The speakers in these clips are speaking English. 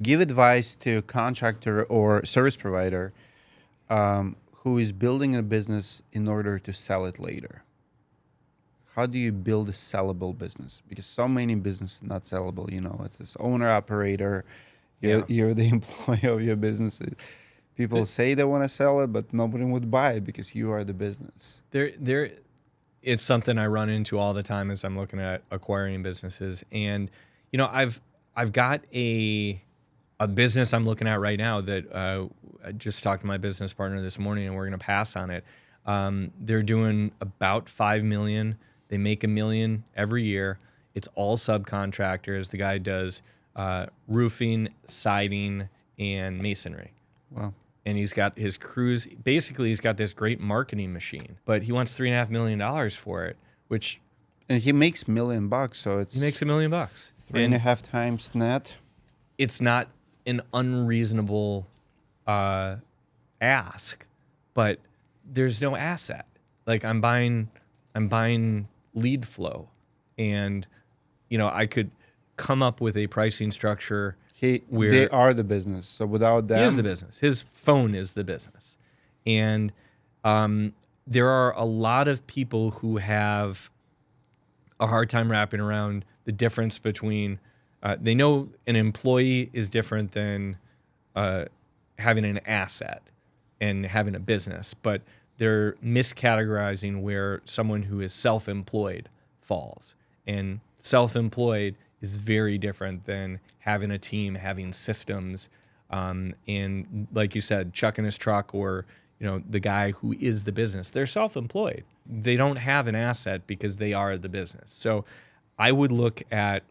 give advice to a contractor or service provider who is building a business in order to sell it later. How do you build a sellable business? Because so many businesses are not sellable. It's this owner operator. You're the employee of your business. People say they want to sell it, but nobody would buy it because you are the business. It's something I run into all the time as I'm looking at acquiring businesses. And I've got a business I'm looking at right now that I just talked to my business partner this morning, and we're going to pass on it. They're doing about $5 million. They make $1 million every year. It's all subcontractors. The guy does roofing, siding, and masonry. Wow. And he's got his crews. Basically, he's got this great marketing machine, but he wants $3.5 million for it, which. And he makes $1 million, so he makes $1 million. 3.5 times net. It's not an unreasonable ask, but there's no asset. Like I'm buying lead flow, and I could come up with a pricing structure. They are the business, so without them, he is the business. His phone is the business, and there are a lot of people who have a hard time wrapping around the difference between. They know an employee is different than having an asset and having a business, but they're miscategorizing where someone who is self-employed falls. And self-employed is very different than having a team, having systems, and like you said, Chuck in his truck or the guy who is the business. They're self-employed. They don't have an asset because they are the business. So I would look at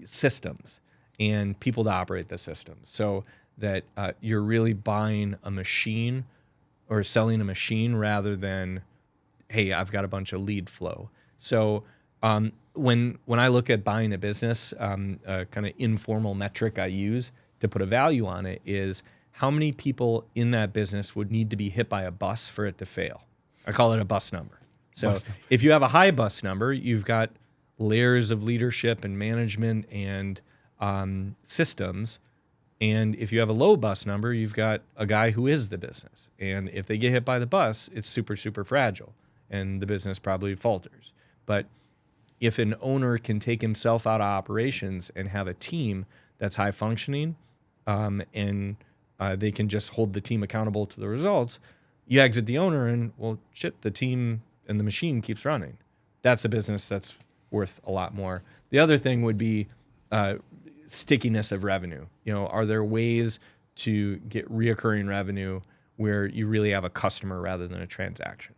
systems and people to operate the systems so that you're really buying a machine or selling a machine rather than, hey, I've got a bunch of lead flow. So when I look at buying a business, a kind of informal metric I use to put a value on it is how many people in that business would need to be hit by a bus for it to fail. I call it a bus number. So if you have a high bus number, you've got layers of leadership and management and systems. And if you have a low bus number, you've got a guy who is the business. And if they get hit by the bus, it's super, super fragile, and the business probably falters. But if an owner can take himself out of operations and have a team that's high functioning, and they can just hold the team accountable to the results, you exit the owner and, well, shit, the team and the machine keeps running. That's a business that's worth a lot more. The other thing would be stickiness of revenue. Are there ways to get reoccurring revenue where you really have a customer rather than a transaction?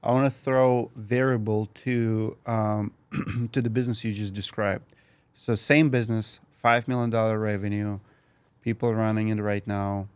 I want to throw variable to to the business you just described. So same business, $5 million revenue, people running it right now,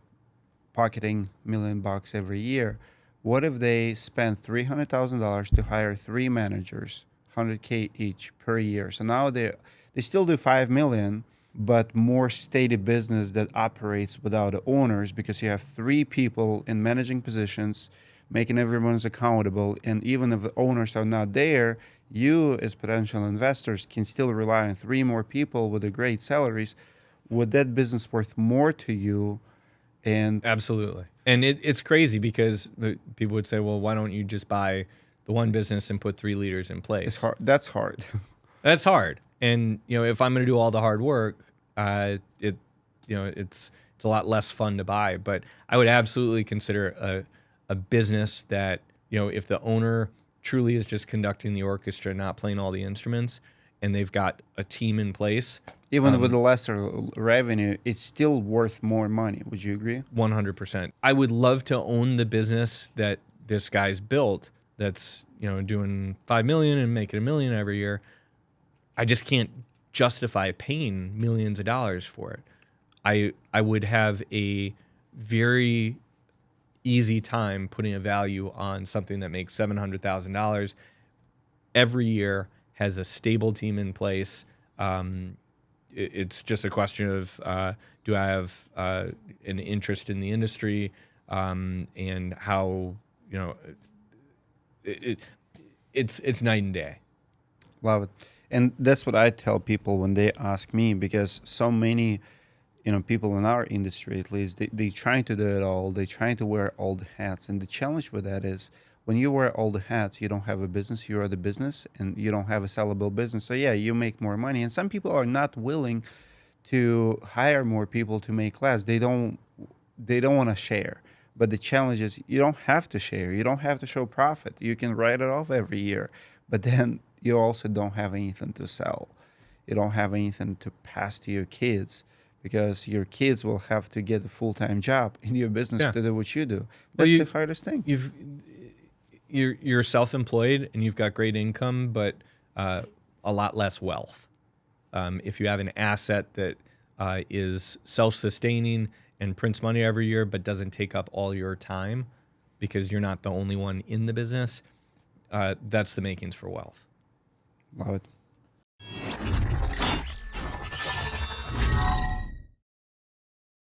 pocketing $1 million every year. What if they spend $300,000 to hire 3 managers, $100K each per year? So now they still do $5 million, but more steady business that operates without the owners because you have 3 people in managing positions, making everyone's accountable. And even if the owners are not there, you as potential investors can still rely on 3 more people with the great salaries. Would that business worth more to you? And absolutely. And it's crazy because people would say, well, why don't you just buy the one business and put 3 leaders in place? It's hard. That's hard. That's hard. And if I'm going to do all the hard work, it's a lot less fun to buy. But I would absolutely consider a business that, if the owner truly is just conducting the orchestra, not playing all the instruments, and they've got a team in place. Even with the lesser revenue, it's still worth more money. Would you agree? 100%. I would love to own the business that this guy's built that's, doing $5 million and making $1 million every year. I just can't justify paying millions of dollars for it. I would have a very easy time putting a value on something that makes $700,000 every year, has a stable team in place. It's just a question of do I have an interest in the industry and how it's night and day. Love it. And that's what I tell people when they ask me, because so many people in our industry at least, they trying to do it all. They trying to wear all the hats. And the challenge with that is when you wear all the hats, you don't have a business. You are the business, and you don't have a sellable business. So yeah, you make more money. And some people are not willing to hire more people to make less. They don't want to share. But the challenge is you don't have to share. You don't have to show profit. You can write it off every year. But then you also don't have anything to sell. You don't have anything to pass to your kids because your kids will have to get a full-time job in your business Yeah. to do what you do. Well, That's the hardest thing. You're self-employed and you've got great income, but a lot less wealth. If you have an asset that is self-sustaining and prints money every year, but doesn't take up all your time because you're not the only one in the business, that's the makings for wealth. Love it.